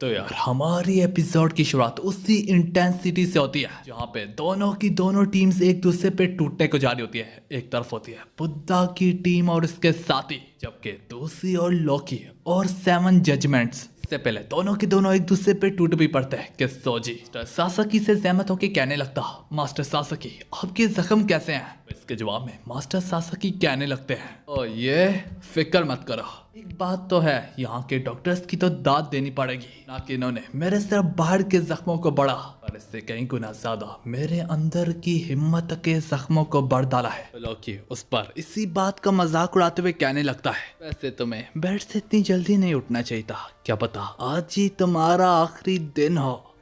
तो यार हमारी एपिसोड की शुरुआत उसी इंटेंसिटी से होती है जहाँ पे दोनों की दोनों टीम्स एक दूसरे पे टूटने को जा रही होती है। एक तरफ होती है बुद्धा की टीम और उसके साथी, जबकि दूसरी ओर लोकी और सेवन जजमेंट्स। से पहले दोनों के दोनों एक दूसरे पे टूट भी पड़ते हैं कि सोजी सासकी से सहमत होकर कहने लगता, मास्टर सासकी आपके जख्म कैसे हैं? इसके जवाब में मास्टर सासकी कहने लगते हैं, ओ ये फिक्र मत करो, एक बात तो है यहाँ के डॉक्टर्स की तो दाद देनी पड़ेगी ना कि इन्होंने मेरे सिर्फ बाहर के जख्मों को बढ़ा और इससे कई गुना ज्यादा मेरे अंदर की हिम्मत के जख्मों को बढ़ डाला है। लोकी उस पर इसी बात का मजाक उड़ाते हुए कहने लगता है, वैसे तुम्हें बेड से इतनी जल्दी नहीं उठना चाहिए था, क्या पता आज ही तुम्हारा आखिरी दिन हो।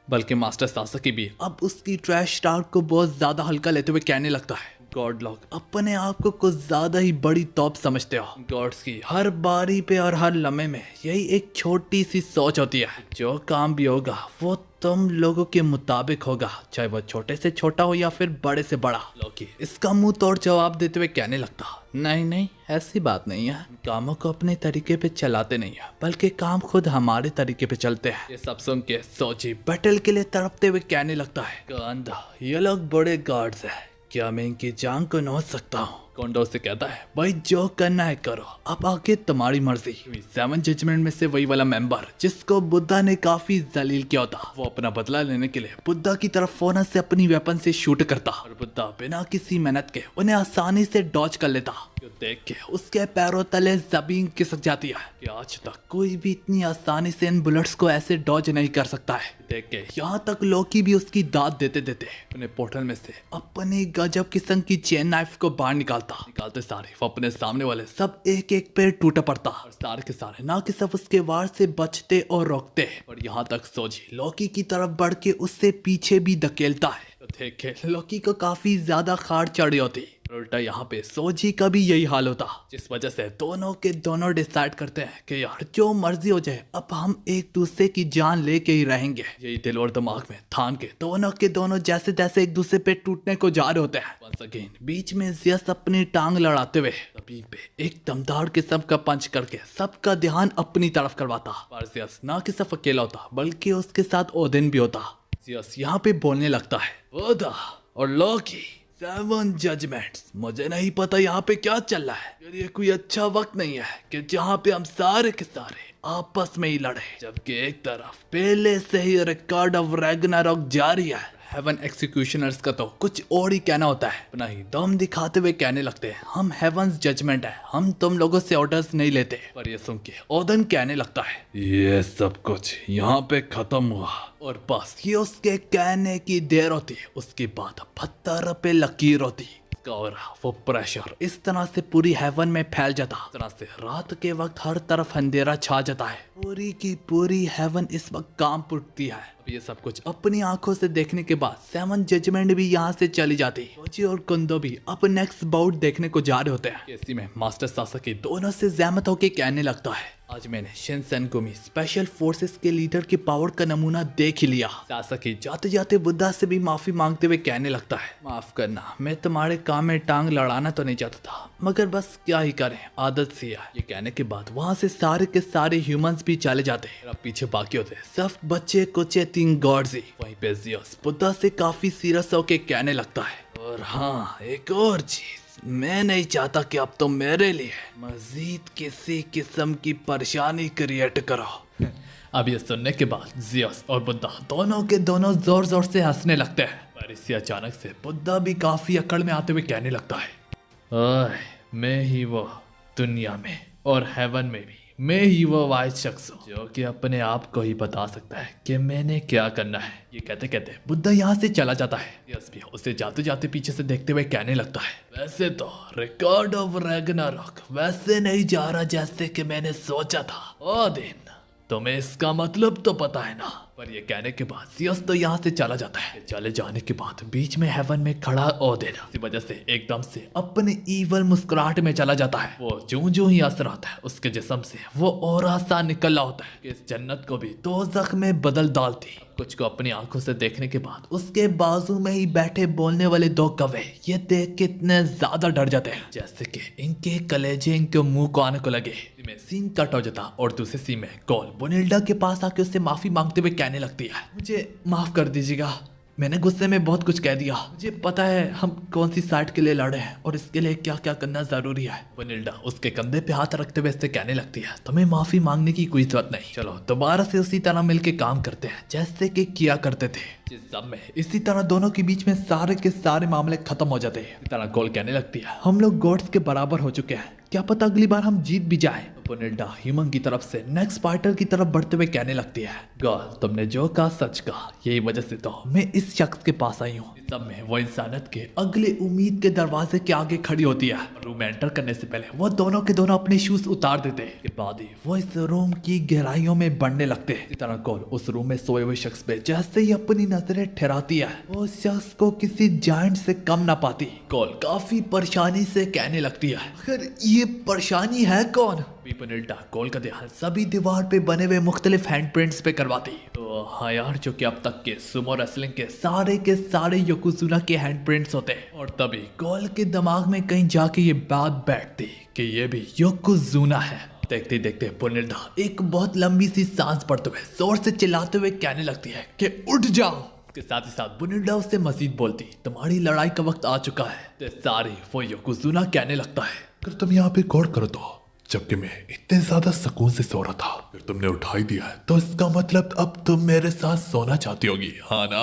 बल्कि मास्टर सासकी भी अब उसकी ट्रैश टाक को बहुत ज्यादा हल्का लेते हुए कहने लगता है, गॉड लोग अपने आप को कुछ ज्यादा ही बड़ी तोप समझते हो। गॉड्स की हर बारी पे और हर लम्हे में यही एक छोटी सी सोच होती है, जो काम भी होगा वो तुम लोगों के मुताबिक होगा, चाहे वो छोटे से छोटा हो या फिर बड़े से बड़ा। लोकी इसका मुंह तोड़ जवाब देते हुए कहने लगता, नहीं नहीं ऐसी बात नहीं है, कामों को अपने तरीके पे चलाते नहीं है बल्कि काम खुद हमारे तरीके पे चलते हैं। ये सब सुन के सोची बैटल के लिए तड़पते हुए कहने लगता है, गंदा ये लोग बड़े गार्ड्स है, क्या मैं इनकी जान को नोच सकता हूँ? कोंडो से कहता है, भाई जो करना है करो, अब आगे तुम्हारी मर्जी। सेवन जजमेंट में से वही वाला मेंबर जिसको बुद्धा ने काफी जलील किया होता, वो अपना बदला लेने के लिए बुद्धा की तरफ फौरन से अपनी वेपन से शूट करता और बुद्धा बिना किसी मेहनत के उन्हें आसानी से डॉज कर लेता। देख के उसके पैरों तले जमीन खिसक जाती है कि आज तक कोई भी इतनी आसानी से इन बुलेट्स को ऐसे डॉज नहीं कर सकता है। देख के यहाँ तक लोकी भी उसकी दाद देते देते उन्हें पोर्टल में से अपनी गजब किस्म की चेन नाइफ को बाहर निकालते सारे वो अपने सामने वाले सब एक एक पे टूटा पड़ता और सारे के सारे ना कि सब उसके वार से बचते और रोकते और यहाँ तक सोजी लोकी की तरफ बढ़ के उससे पीछे भी धकेलता है। तो देखे लोकी को काफी ज्यादा खाड़ चढ़ी होती, उल्टा यहाँ पे सोजी का भी यही हाल होता, जिस वजह से दोनों के दोनों डिसाइड करते हैं कि यार जो मर्जी हो जाए अब हम एक दूसरे की जान लेके ही रहेंगे। यही दिल और दिमाग में ठान के दोनों जैसे तैसे एक दूसरे पे टूटने को जा रहे होते हैं। वंस अगेन बीच में जियस अपनी टांग लड़ाते हुए जमीन पे एक दमदार किस्म का पंच करके सबका ध्यान अपनी तरफ करवाता। पर जियस ना कि सिर्फ अकेला होता बल्कि उसके साथ ओदिन भी होता। जियस यहाँ पे बोलने लगता है, बुद्धा और लोकी सेवन जजमेंट्स, मुझे नहीं पता यहाँ पे क्या चल रहा है, यार ये कोई अच्छा वक्त नहीं है कि जहाँ पे हम सारे के सारे आपस में ही लड़े, जबकि एक तरफ पहले से ही रिकॉर्ड ऑफ रैग्नारॉक जारी है। हेवन एक्सिक्यूशनर्स का तो कुछ और ही कहना होता है, अपना ही दम दिखाते हुए कहने लगते हैं, हम हेवंस जजमेंट है, हम तुम लोगों से ऑर्डर्स नहीं लेते। पर ये सुन के ओदन कहने लगता है, ये सब कुछ यहाँ पे खत्म हुआ और बस ये उसके कहने की देर होती, उसके बाद पत्थर पे लकीर होती और वो प्रेशर इस तरह से पूरी हेवन में फैल जाता, इस तरह से रात के वक्त हर तरफ अंधेरा छा जाता है, पूरी की पूरी हेवन इस वक्त कांप उठती है। अब ये सब कुछ अपनी आंखों से देखने के बाद सेवन जजमेंट भी यहाँ से चली जाती। सोची और कुंदो भी अब नेक्स्ट बाउट देखने को जा रहे होते हैं। इसी में मास्टर सासकी दोनों से सहमत होकर कहने लगता है, आज मैंने शिनसेनगुमी स्पेशल फोर्सेस के लीडर की पावर का नमूना देख ही लिया। सासकी जाते जाते बुद्धा से भी माफी मांगते हुए कहने लगता है, माफ करना, मैं तुम्हारे काम में टांग लड़ाना तो नहीं चाहता था, मगर बस क्या ही करें, आदत सी है। ये कहने के बाद वहाँ से सारे के सारे ह्यूमंस भी चले जाते हैं। अब पीछे बाकी होते सिर्फ बच्चे कुचे 3 गॉड्स ही। वहीं पे जियस बुद्धा से काफी सीरियस होके कहने लगता है, और हाँ एक और चीज, मैं नहीं चाहता कि अब तुम मेरे लिए मजीद किसी किस्म की परेशानी क्रिएट करो। अब ये सुनने के बाद जियस और बुद्धा दोनों के दोनों जोर जोर से हंसने लगते हैं। पर इसी अचानक से बुद्धा भी काफी अकड़ में आते हुए कहने लगता है, ओए मैं ही वो दुनिया में और हेवन में भी मैं ही वो वाइज शख्स हूँ जो कि अपने आप को ही बता सकता है कि मैंने क्या करना है। ये कहते कहते बुद्धा यहाँ से चला जाता है। यस भी उसे जाते जाते पीछे से देखते हुए कहने लगता है, वैसे तो रिकॉर्ड ऑफ रैग्नारॉक वैसे नहीं जा रहा जैसे कि मैंने सोचा था। ओदिन तुम्हें इसका मतलब तो पता है ना? पर ये कहने के बाद जियस तो यहाँ से चला जाता है। चले जाने के बाद बीच में हेवन में खड़ा ओदिन इसी वजह से एकदम से अपने ईवल मुस्कुराहट में चला जाता है। वो जो ही असर आता है उसके जिस्म से वो और सा निकल होता है कि इस जन्नत को भी दोज़ख में बदल डालती। सब कुछ को अपनी आंखों से देखने के बाद उसके बाजू में ही बैठे बोलने वाले दो कौवे ये देख के इतने ज्यादा डर जाते हैं जैसे कि इनके कलेजे इनके मुंह को आने को लगे। में सीन कट हो जाता और दूसरे सीन में कॉल बोनिल्डा के पास आके उससे माफी मांगते हुए कहने लगती है, मुझे माफ कर दीजिएगा, मैंने गुस्से में बहुत कुछ कह दिया, मुझे पता है हम कौन सी साइड के लिए लड़े हैं और इसके लिए क्या क्या करना जरूरी है। बोनिल्डा उसके कंधे पे हाथ रखते हुए इससे कहने लगती है, तुम्हें माफी मांगने की कोई जरूरत नहीं, चलो दोबारा से उसी तरह मिलके काम करते हैं जैसे कि किया करते थे। जिस सब में इसी तरह दोनों के बीच में सारे के सारे मामले खत्म हो जाते हैं। इस तरह कॉल कहने लगती है, हम लोग गॉड्स के बराबर हो चुके हैं, क्या पता अगली बार हम जीत भी जाए। बोनिल्डा ह्यूमन की तरफ से नेक्स्ट फाइटर की तरफ बढ़ते हुए कहने लगती है, गॉल तुमने जो कहा सच कहा, यही वजह से तो मैं इस शख्स के पास आई हूँ। सब में वो इंसानियत के अगले उम्मीद के दरवाजे के आगे खड़ी होती है। रूम में एंटर करने से पहले वो दोनों के दोनों अपने शूज उतार देते हैं। के बाद ही वो इस रूम की गहराइयों में बढ़ने लगते हैं। इसी तरह कॉल उस रूम में सोए हुए शख्स पे जैसे ही अपनी नजरें ठहराती है वो शख्स को किसी जायंट से कम ना पाती। कॉल काफी परेशानी से कहने लगती है, आखिर ये परेशानी है कौन। बोनिल्डा कॉल का ध्यान सभी दीवार पे बने हुए मुख्तलिफ हैंड प्रिंट्स पे करवाती। तो हाँ यार, जो कि अब तक के सुमो रेसलिंग के सारे योकोजुना के हैंड प्रिंट्स होते हैं। और तभी कॉल के दिमाग में कहीं जाके ये बात बैठती कि ये भी योकोजुना है। देखते देखते बोनिल्डा एक बहुत लंबी सी सांस पड़ते हुए जोर से चिल्लाते हुए कहने लगती है कि उठ जाओ। के साथ ही साथ बोनिल्डा उससे मजीद बोलती, तुम्हारी लड़ाई का वक्त आ चुका है। तो सारी वो योकोजुना कहने लगता है, अगर तुम यहाँ पे गौर करो तो जबकि मैं इतने ज्यादा सुकून से सो रहा था, फिर तुमने उठाई दिया है, तो इसका मतलब अब तुम मेरे साथ सोना चाहती होगी, हाँ ना।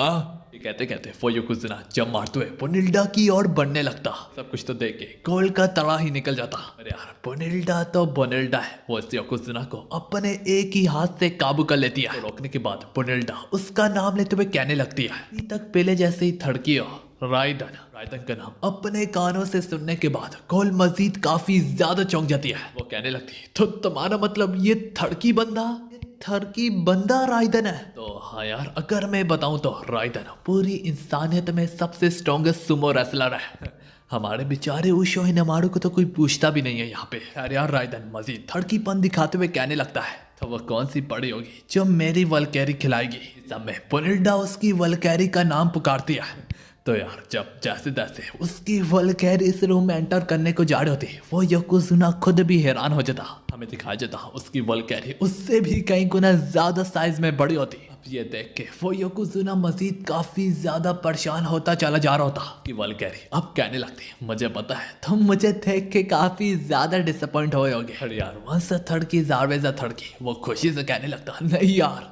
ये कहते कहते वो योकोजुना जम मारते हुए बोनिल्डा की ओर बढ़ने लगता। सब कुछ तो देख के कॉल का तड़ा ही निकल जाता। अरे यार, बोनिल्डा तो बोनिल्डा है। वो इस योकोजुना को अपने एक ही हाथ से काबू कर लेती है। तो रोकने के बाद बोनिल्डा उसका नाम लेते हुए कहने लगती है, अभी तक पहले जैसे ही थड़की हो, राइदन। राइदन का नाम अपने कानों से सुनने के बाद कॉल मजीद काफी ज्यादा चौंक जाती है। वो कहने लगती है, तो तुम्हारा मतलब ये थड़की बंदा राइदन है। तो हाँ यार, अगर मैं बताऊं तो राइदन पूरी इंसानियत में सबसे स्ट्रॉन्गेस्ट सुमो रेसलर है। हमारे बेचारे उशो हिनामारू को तो कोई पूछता भी नहीं है यहाँ पे। खैर यार, राइदन मजीद थड़कीपन दिखाते हुए कहने लगता है, तो वह कौन सी पड़ी होगी जो मेरी वलकैरी खिलाएगी। इस समय बोनिल्डा उसकी वलकैरी का नाम पुकारती है। तो यार, जब जैसे तैसे उसकी वलकैरी इस रूम में एंटर करने को जा रही होती, वो योकोजुना खुद भी हैरान हो जाता। हमें दिखाया जाता उसकी वलकैरी उससे भी कई गुना ज्यादा साइज में बड़ी होती। अब ये देख के वो योकोजुना मजीद काफी ज्यादा परेशान होता चला जा रहा होता कि वलकैरी अब कहने लगती, मुझे पता है तुम मुझे देख के काफी ज्यादा डिसअपॉइंट हुए होगे। अरे यार, वंस थड़की जारवेजा थड़की। वो खुशी से कहने लगता, नहीं यार,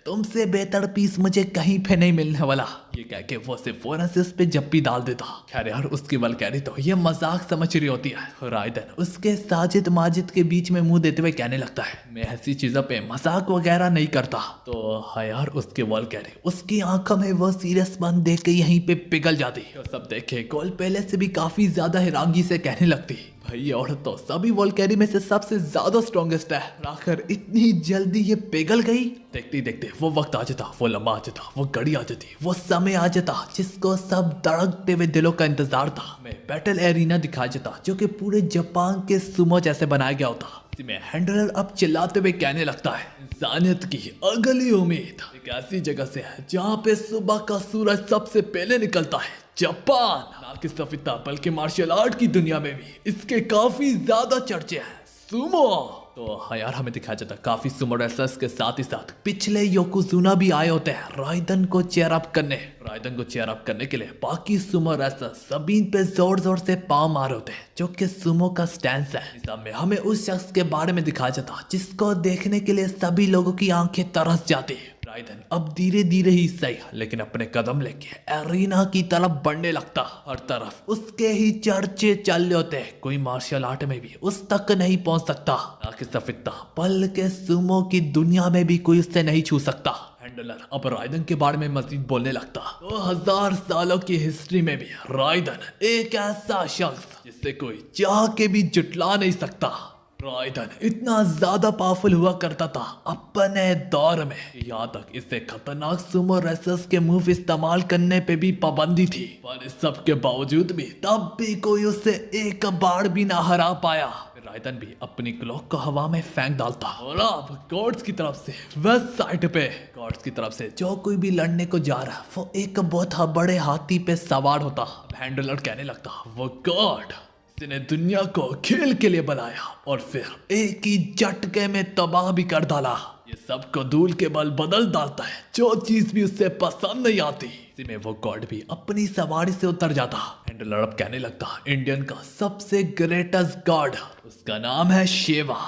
तुमसे बेहतर पीस मुझे कहीं पे नहीं मिलने वाला। ये कह के वो सिर्फ फौरन से उस पे जप्पी डाल देता। खैर यार, उसकी वलकैरी तो ये मजाक समझ रही होती है। राइदन उसके साजिद माजिद के बीच में मुंह देते हुए कहने लगता है, मैं ऐसी चीजों पे मजाक वगैरह नहीं करता। तो हाँ यार, उसके वलकैरी उसकी आंखों में वो सीरियस मन देख के यहीं पे पिघल जाती। सब देखे कॉल पहले से भी काफी ज्यादा हैरानगी से कहने लगती, भाई औरत तो सभी वोल्केरी में से सबसे ज्यादा स्ट्रॉन्गेस्ट है, आखिर इतनी जल्दी ये पिघल गई। देखते ही देखते वो वक्त आ जाता, वो लम्हा आ जाता, वो घड़ी आ जाती, वो समय आ जाता जिसको सब धड़कते हुए दिलों का इंतजार था। मैं बैटल एरिना दिखाया जाता जो कि पूरे जापान के सुमो जैसे बनाया गया होता। में हैंडलर अब चिल्लाते हुए कहने लगता है, इंसानियत की अगली उम्मीद एक ऐसी जगह से है जहाँ पे सुबह का सूरज सबसे पहले निकलता है। जापान ना कि सिर्फ इतना बल्कि मार्शल आर्ट की दुनिया में भी इसके काफी ज्यादा चर्चे हैं, सुमो। तो हाँ यार, हमें दिखाया जाता काफी सुमो रेसलर्स के साथ ही साथ पिछले योकोजुना भी आए होते हैं राइदन को चेयर अप करने के लिए बाकी सुमो रेसलर्स सभी पे जोर जोर से पाँव मारे होते हैं जो कि सुमो का स्टैंस है। इस में हमें उस शख्स के बारे में दिखाया जाता जिसको देखने के लिए सभी लोगों की आंखें तरस जाती है। राइदन अब धीरे धीरे ही सही लेकिन अपने कदम लेके एरिना की तरफ बढ़ने लगता। हर तरफ उसके ही चर्चे चल रहे होते, कोई मार्शल आर्ट में भी उस तक नहीं पहुंच सकता, ना कि सिर्फ इतना बल्कि सुमो की दुनिया में भी कोई उससे नहीं छू सकता। हैंडलर अब राइदन के बारे में मजीद बोलने लगता। 2000 सालों की हिस्ट्री में भी राइदन एक ऐसा शख्स जिससे कोई चाह के भी जुटला नहीं सकता। राइदन इतना ज्यादा पावरफुल हुआ करता था अपने दौर में, यहाँ तक इससे खतरनाक सुमो रेसलर्स के मूव इस्तेमाल करने पे भी पाबंदी थी, पर इस सब के बावजूद भी तब भी कोई उससे एक बार भी ना हरा पाया। टाइटन भी अपनी क्लॉक को हवा में फेंक डालता और अब गॉड्स की तरफ से वेस्ट साइड पे गॉड्स की तरफ से जो कोई भी लड़ने को जा रहा वो एक बहुत बड़े हाथी पे सवार होता। हैंडलर कहने लगता वो गॉड इसने दुनिया को खेल के लिए बनाया और फिर एक ही झटके में तबाह भी कर डाला। ये सबको धूल के बल बदल डालता है, जो चीज भी उससे पसंद नहीं आती इसी में वो गॉड भी अपनी सवारी से उतर जाता। हैंडलर अब कहने लगता इंडियन का सबसे ग्रेटेस्ट गॉड उसका नाम है शिवा।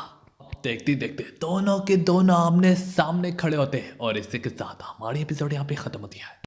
देखते देखते दोनों के दोनों आमने सामने खड़े होते हैं और इसी के साथ हमारी एपिसोड यहाँ पे खत्म होती है।